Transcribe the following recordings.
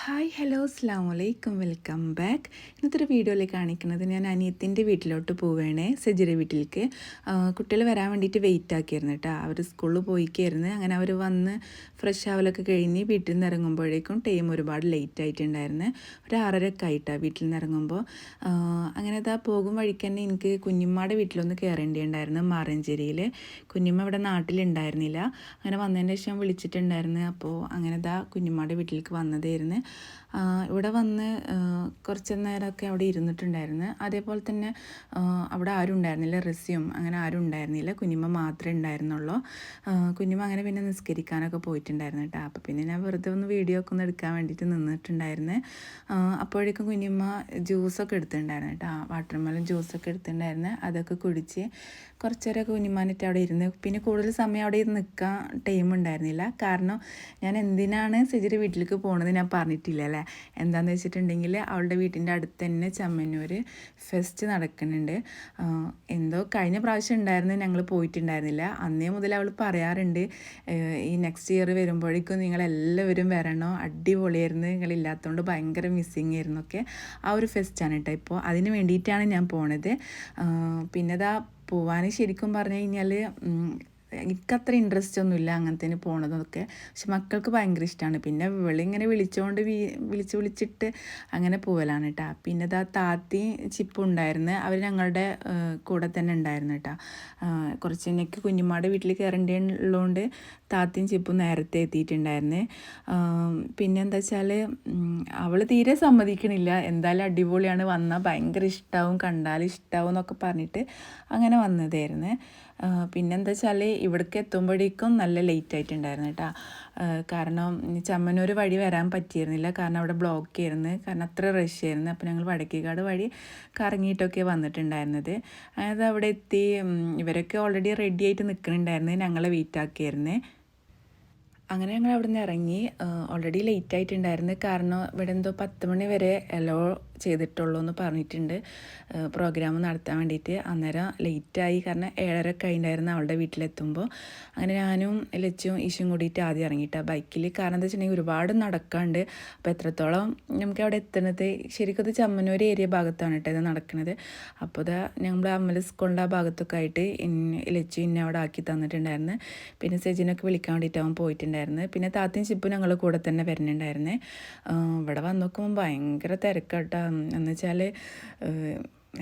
Hi hello അസ്സാം വലൈക്കും welcome back. ഇന്നത്തെ ഒരു വീഡിയോയിൽ കാണിക്കുന്നത് ഞാൻ അനിയത്തിൻ്റെ വീട്ടിലോട്ട് പോവുകയാണ്, സെജിയുടെ വീട്ടിലേക്ക്. കുട്ടികൾ വരാൻ വേണ്ടിയിട്ട് വെയിറ്റ് ആക്കിയിരുന്നു കേട്ടോ. അവർ സ്കൂളിൽ പോയിക്കായിരുന്നു. അങ്ങനെ അവർ വന്ന് ഫ്രഷ് ആവലൊക്കെ കഴിഞ്ഞ് വീട്ടിൽ നിന്ന് ഇറങ്ങുമ്പോഴേക്കും ടൈം ഒരുപാട് ലേറ്റ് ആയിട്ടുണ്ടായിരുന്നു. ഒരു 6:30 ആയിട്ടാണ് വീട്ടിൽ നിന്ന് ഇറങ്ങുമ്പോൾ. അങ്ങനെ ഇതാ പോകും വഴിക്ക് തന്നെ എനിക്ക് കുഞ്ഞിമ്മയുടെ വീട്ടിലൊന്ന് കയറേണ്ടിയുണ്ടായിരുന്നു, മാറഞ്ചേരിയിൽ. കുഞ്ഞിമ്മ ഇവിടെ നാട്ടിലുണ്ടായിരുന്നില്ല. അങ്ങനെ വന്നതിന് ശേഷം വിളിച്ചിട്ടുണ്ടായിരുന്നു. അപ്പോൾ അങ്ങനെ ഇതാ കുഞ്ഞിമ്മയുടെ വീട്ടിലേക്ക് വന്നതായിരുന്നു. ഇവിടെ വന്ന് കുറച്ച് നേരമൊക്കെ അവിടെ ഇരുന്നിട്ടുണ്ടായിരുന്നു. അതേപോലെ തന്നെ അവിടെ ആരും ഉണ്ടായിരുന്നില്ല, റസിയും അങ്ങനെ ആരും ഉണ്ടായിരുന്നില്ല, കുഞ്ഞിമ്മ മാത്രമേ ഉണ്ടായിരുന്നുള്ളൂ. കുഞ്ഞിമ്മ അങ്ങനെ പിന്നെ നിസ്കരിക്കാനൊക്കെ പോയിട്ടുണ്ടായിരുന്നു കേട്ടോ. അപ്പോൾ പിന്നെ ഞാൻ വെറുതെ ഒന്ന് വീഡിയോ ഒക്കെ ഒന്ന് എടുക്കാൻ വേണ്ടിയിട്ട് നിന്നിട്ടുണ്ടായിരുന്നു. അപ്പോഴേക്കും കുഞ്ഞിമ്മ ജ്യൂസൊക്കെ എടുത്തിട്ടുണ്ടായിരുന്നു കേട്ടോ, വാട്ടർമെലൺ ജ്യൂസൊക്കെ എടുത്തിട്ടുണ്ടായിരുന്നു. അതൊക്കെ കുടിച്ച് കുറച്ച് നേരമൊക്കെ കുഞ്ഞിമ്മാനിട്ട് അവിടെ ഇരുന്ന്. പിന്നെ കൂടുതൽ സമയം അവിടെ ഇരുന്ന് നിൽക്കാൻ ടൈം ഉണ്ടായിരുന്നില്ല. കാരണം ഞാൻ എന്തിനാണ് സെജിയുടെ വീട്ടിലേക്ക് പോകുന്നത് ഞാൻ പറഞ്ഞിട്ടില്ല അല്ലേ. എന്താണെന്ന് വെച്ചിട്ടുണ്ടെങ്കിൽ അവളുടെ വീട്ടിൻ്റെ അടുത്ത് തന്നെ ചമ്മന്നൂർ ഫെസ്റ്റ് നടക്കുന്നുണ്ട്. എന്തോ കഴിഞ്ഞ പ്രാവശ്യം ഉണ്ടായിരുന്നു, ഞങ്ങൾ പോയിട്ടുണ്ടായിരുന്നില്ല. അന്നേ മുതൽ അവൾ പറയാറുണ്ട് ഈ നെക്സ്റ്റ് ഇയർ വരുമ്പോഴേക്കും നിങ്ങളെല്ലാവരും വരണോ, അടിപൊളിയായിരുന്നു, നിങ്ങളില്ലാത്തതുകൊണ്ട് ഭയങ്കര മിസ്സിങ് ആയിരുന്നു ഒക്കെ. ആ ഒരു ഫെസ്റ്റാണ് കേട്ടോ. ഇപ്പോൾ അതിന് വേണ്ടിയിട്ടാണ് ഞാൻ പോണത്. പിന്നെ ഇതാ പോവാൻ ശരിക്കും പറഞ്ഞു കഴിഞ്ഞാൽ എനിക്കത്ര ഇൻട്രസ്റ്റ് ഒന്നുമില്ല അങ്ങനത്തേന് പോണതൊക്കെ. പക്ഷെ മക്കൾക്ക് ഭയങ്കര ഇഷ്ടമാണ്. പിന്നെ ഇവളിങ്ങനെ വിളിച്ചുകൊണ്ട് വിളിച്ചിട്ട് അങ്ങനെ പോവലാണ് കേട്ടോ. പിന്നെ ഇതാ താത്തി ചിപ്പും ഉണ്ടായിരുന്നു, അവർ ഞങ്ങളുടെ കൂടെ തന്നെ ഉണ്ടായിരുന്നു കേട്ടോ. കുറച്ച് എനിക്ക് കുഞ്ഞുമ്മാടെ വീട്ടിൽ കയറേണ്ടതുള്ളതുകൊണ്ട് താത്തിയും ചിപ്പും നേരത്തെ എത്തിയിട്ടുണ്ടായിരുന്നു. പിന്നെ എന്താ വെച്ചാൽ അവൾ തീരെ സമ്മതിക്കണില്ല. എന്തായാലും അടിപൊളിയാണ്, വന്നാൽ ഭയങ്കര ഇഷ്ടമാവും, കണ്ടാൽ ഇഷ്ടമാവും എന്നൊക്കെ പറഞ്ഞിട്ട് അങ്ങനെ വന്നതായിരുന്നു. പിന്നെന്താ വെച്ചാൽ ഇവിടേക്ക് എത്തുമ്പോഴേക്കും നല്ല ലേറ്റ് ആയിട്ടുണ്ടായിരുന്നു കേട്ടോ. കാരണം ചമ്മന്നൂർ വഴി വരാൻ പറ്റിയിരുന്നില്ല, കാരണം അവിടെ ബ്ലോക്ക് ആയിരുന്നു, കാരണം അത്ര റഷ് ആയിരുന്നു. അപ്പോൾ ഞങ്ങൾ വടക്കേക്കാട് വഴി കറങ്ങിയിട്ടൊക്കെ വന്നിട്ടുണ്ടായിരുന്നത്. അതായത് അവിടെ എത്തി ഇവരൊക്കെ ഓൾറെഡി റെഡി ആയിട്ട് നിൽക്കുന്നുണ്ടായിരുന്നു, ഞങ്ങളെ വെയിറ്റ് ആക്കിയായിരുന്നു. അങ്ങനെ ഞങ്ങൾ അവിടെ നിന്ന് ഇറങ്ങി. ഓൾറെഡി ലേറ്റ് ആയിട്ടുണ്ടായിരുന്നു, കാരണം ഇവിടെ എന്തോ 10 മണി വരെ അലോ ചെയ്തിട്ടുള്ളൂ എന്ന് പറഞ്ഞിട്ടുണ്ട് പ്രോഗ്രാം നടത്താൻ വേണ്ടിയിട്ട്. അന്നേരം ലേറ്റായി, കാരണം 7:30 കഴിഞ്ഞായിരുന്നു അവളുടെ വീട്ടിലെത്തുമ്പോൾ. അങ്ങനെ ഞാനും ലച്ചും ഈശും കൂടിയിട്ട് ആദ്യം ഇറങ്ങിയിട്ടാണ് ബൈക്കിൽ. കാരണം എന്താ വെച്ചിട്ടുണ്ടെങ്കിൽ ഒരുപാട് നടക്കാണ്ട്. അപ്പോൾ എത്രത്തോളം നമുക്ക് അവിടെ എത്തുന്നത്, ശരിക്കും അത് ചമ്മന്നൂർ ഏരിയ ഭാഗത്താണ് കേട്ടോ ഇത് നടക്കുന്നത്. അപ്പോൾ ഇതാ ഞങ്ങൾ അമ്മൽ സ്കൂളിൻ്റെ ആ ഭാഗത്തൊക്കെ ആയിട്ട് ലച്ചു ഇന്നെ അവിടെ ആക്കി തന്നിട്ടുണ്ടായിരുന്നു. പിന്നെ സെജിനൊക്കെ വിളിക്കാൻ വേണ്ടിയിട്ട് അവൻ പോയിട്ടുണ്ടായിരുന്നു. പിന്നെ താത്തയും ചിപ്പും ഞങ്ങൾ കൂടെ തന്നെ വരുന്നുണ്ടായിരുന്നേ. ഇവിടെ വന്ന് നോക്കുമ്പോൾ ഭയങ്കര തിരക്കാട്ടോ. എന്ന് വെച്ചാൽ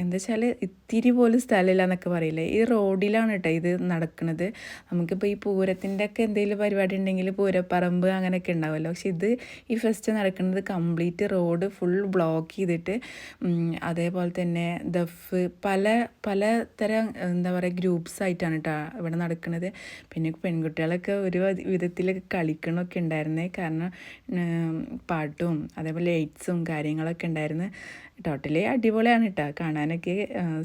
എന്താ വെച്ചാൽ ഇത്തിരി പോലും സ്ഥലമില്ല എന്നൊക്കെ പറയില്ലേ, ഈ റോഡിലാണ് കേട്ടോ ഇത് നടക്കുന്നത്. നമുക്കിപ്പോൾ ഈ പൂരത്തിൻ്റെ ഒക്കെ എന്തെങ്കിലും പരിപാടി ഉണ്ടെങ്കിൽ പൂരപ്പറമ്പ് അങ്ങനെയൊക്കെ ഉണ്ടാവുമല്ലോ. പക്ഷെ ഇത് ഈ ഫെസ്റ്റ് നടക്കുന്നത് കംപ്ലീറ്റ് റോഡ് ഫുൾ ബ്ലോക്ക് ചെയ്തിട്ട്, അതേപോലെ തന്നെ ദഫ് പല തരം എന്താ പറയുക ഗ്രൂപ്പ്സ് ആയിട്ടാണ് കേട്ടോ ഇവിടെ നടക്കുന്നത്. പിന്നെ പെൺകുട്ടികളൊക്കെ ഒരു വിധത്തിലൊക്കെ കളിക്കണമൊക്കെ ഉണ്ടായിരുന്നേ, കാരണം പാട്ടും അതേപോലെ ലൈറ്റ്സും കാര്യങ്ങളൊക്കെ ഉണ്ടായിരുന്നു. ടോട്ടലി അടിപൊളിയാണ് കേട്ടോ കാണാനൊക്കെ.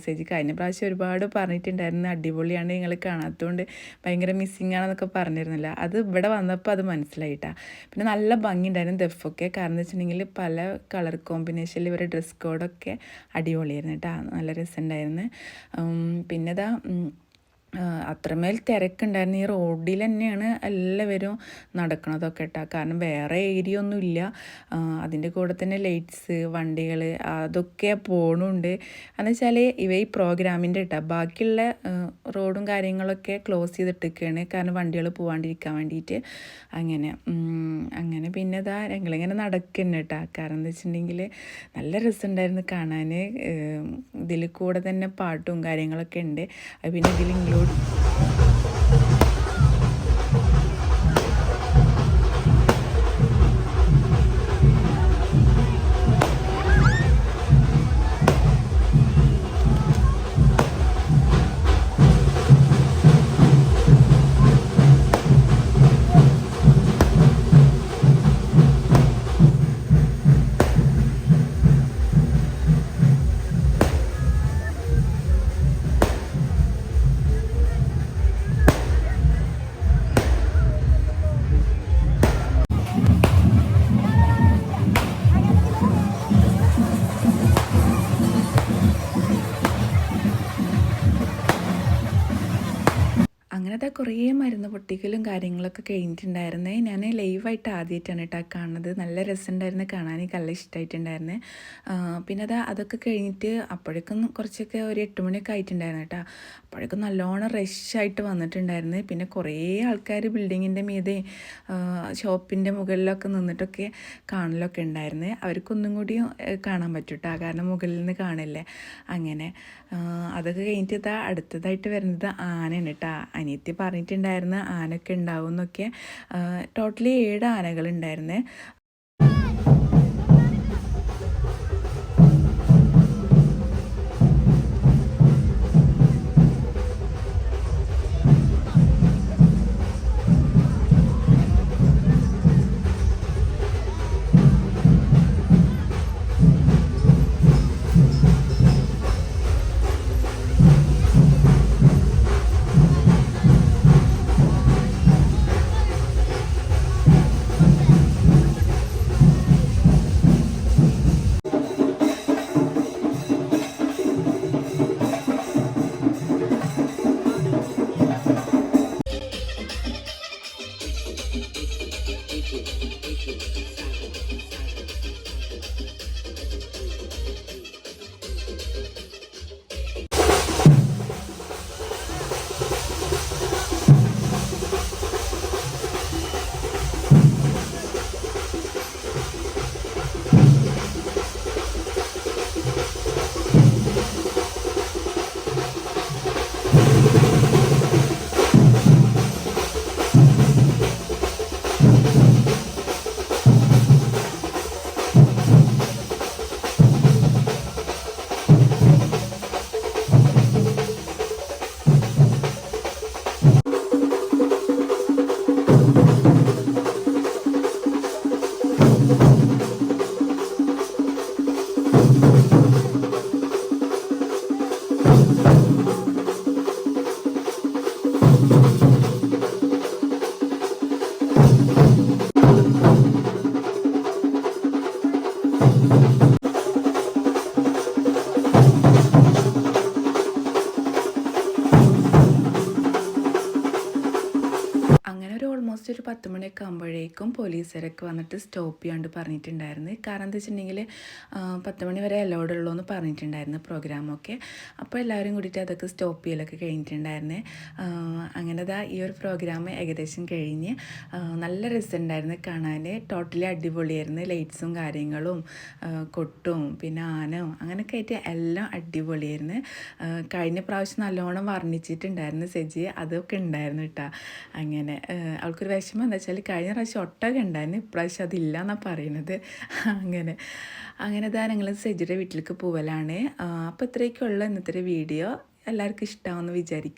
സെജി കഴിഞ്ഞ പ്രാവശ്യം ഒരുപാട് പറഞ്ഞിട്ടുണ്ടായിരുന്നു അടിപൊളിയാണ്, നിങ്ങൾ കാണാത്തതുകൊണ്ട് ഭയങ്കര മിസ്സിങ് ആണെന്നൊക്കെ പറഞ്ഞിരുന്നില്ല. അത് ഇവിടെ വന്നപ്പോൾ അത് മനസ്സിലായിട്ടാ. പിന്നെ നല്ല ഭംഗിയുണ്ടായിരുന്നു ദഫൊക്കെ, കാരണം എന്ന് വെച്ചിട്ടുണ്ടെങ്കിൽ പല കളർ കോമ്പിനേഷനിൽ ഇവരുടെ ഡ്രസ് കോഡൊക്കെ അടിപൊളിയായിരുന്നു കേട്ടോ, നല്ല രസമുണ്ടായിരുന്നു. പിന്നെ ഇതാ അത്രമേൽ തിരക്കുണ്ടായിരുന്നു. ഈ റോഡിൽ തന്നെയാണ് എല്ലാവരും നടക്കണതൊക്കെ കേട്ടോ, കാരണം വേറെ ഏരിയ ഒന്നുമില്ല. അതിൻ്റെ കൂടെ തന്നെ ലൈറ്റ്സ് വണ്ടികൾ അതൊക്കെ പോകണുണ്ട്. എന്ന് വെച്ചാൽ ഈ പ്രോഗ്രാമിൻ്റെ കേട്ടോ ബാക്കിയുള്ള റോഡും കാര്യങ്ങളൊക്കെ ക്ലോസ് ചെയ്തിട്ടൊക്കെയാണ്, കാരണം വണ്ടികൾ പോകാണ്ടിരിക്കാൻ വേണ്ടിയിട്ട്. അങ്ങനെ പിന്നെ ഇതാ ഞങ്ങളിങ്ങനെ നടക്കുന്നു കേട്ടോ. കാരണം എന്താ വെച്ചിട്ടുണ്ടെങ്കിൽ നല്ല രസമുണ്ടായിരുന്നു കാണാൻ. ഇതിൽ കൂടെ തന്നെ പാട്ടും കാര്യങ്ങളൊക്കെ ഉണ്ട്. അത് പിന്നെ ഇതിൽ ഇൻക്ലൂഡ് അതാ കുറേ മരുന്ന് പൊട്ടിക്കലും കാര്യങ്ങളൊക്കെ കഴിഞ്ഞിട്ടുണ്ടായിരുന്നേ. ഞാൻ ലൈവായിട്ട് ആദ്യമായിട്ടാണ് കേട്ടോ കാണുന്നത്. നല്ല രസമുണ്ടായിരുന്നു കാണാൻ, എനിക്ക് നല്ല ഇഷ്ടമായിട്ടുണ്ടായിരുന്നേ. പിന്നെ അതൊക്കെ കഴിഞ്ഞിട്ട് അപ്പോഴേക്കും കുറച്ചൊക്കെ ഒരു 8 മണിയൊക്കെ ആയിട്ടുണ്ടായിരുന്നു കേട്ടോ. അപ്പോഴേക്കും നല്ലോണം റഷായിട്ട് വന്നിട്ടുണ്ടായിരുന്നു. പിന്നെ കുറേ ആൾക്കാർ ബിൽഡിങ്ങിൻ്റെ മീതെ ഷോപ്പിൻ്റെ മുകളിലൊക്കെ നിന്നിട്ടൊക്കെ കാണലൊക്കെ ഉണ്ടായിരുന്നു. അവർക്കൊന്നും കൂടി കാണാൻ പറ്റും കേട്ടോ, കാരണം മുകളിൽ നിന്ന് കാണില്ലേ അങ്ങനെ. അതൊക്കെ കഴിഞ്ഞിട്ട് അടുത്തതായിട്ട് വരുന്നത് ആനയാണ് കേട്ടോ. അനിയത്തി പറഞ്ഞിട്ടുണ്ടായിരുന്നു ആനയൊക്കെ ഉണ്ടാവും എന്നൊക്കെ. ടോട്ടലി 7 ആനകളുണ്ടായിരുന്നേ. അങ്ങനെ ഓൾമോസ്റ്റ് ഒരു 10 മണിയൊക്കെ ആകുമ്പോഴേക്കും പോലീസുകാരൊക്കെ വന്നിട്ട് സ്റ്റോപ്പ് ചെയ്യാണ്ട് പറഞ്ഞിട്ടുണ്ടായിരുന്നു. കാരണം എന്താ വെച്ചിട്ടുണ്ടെങ്കിൽ 10 മണി വരെ അലൗഡ് ഉള്ളൂ എന്ന് പറഞ്ഞിട്ടുണ്ടായിരുന്നു പ്രോഗ്രാമൊക്കെ. അപ്പോൾ എല്ലാവരും കൂടിയിട്ട് അതൊക്കെ സ്റ്റോപ്പ് ചെയ്യലൊക്കെ കഴിഞ്ഞിട്ടുണ്ടായിരുന്നു. അങ്ങനെ ഈ ഒരു പ്രോഗ്രാം ഏകദേശം കഴിഞ്ഞ് നല്ല രസമുണ്ടായിരുന്നു കാണാൻ. ടോട്ടലി അടിപൊളിയായിരുന്നു. ലൈറ്റ്സും കാര്യങ്ങളും കൊട്ടും പിന്നെ ആനയും അങ്ങനെയൊക്കെ ആയിട്ട് എല്ലാം അടിപൊളിയായിരുന്നു. കഴിഞ്ഞ പ്രാവശ്യം നല്ലോണം വർണ്ണിച്ചിട്ടുണ്ടായിരുന്നു സെജി, അതൊക്കെ ഉണ്ടായിരുന്നു കേട്ടോ. അങ്ങനെ അവൾക്കൊരു വിഷമം എന്താ വെച്ചാൽ കഴിഞ്ഞ പ്രാവശ്യം ഒട്ടകം ഉണ്ടായിരുന്നു, ഇപ്രാവശ്യം അതില്ല എന്നാണ് പറയുന്നത്. അങ്ങനെ ഞങ്ങൾ സെജിയുടെ വീട്ടിലേക്ക് പോവലാണ്. അപ്പോൾ ഇത്രയൊക്കെയുള്ള ഇന്നത്തെ വീഡിയോ. എല്ലാവർക്കും ഇഷ്ടമാണെന്ന് വിചാരിക്കും.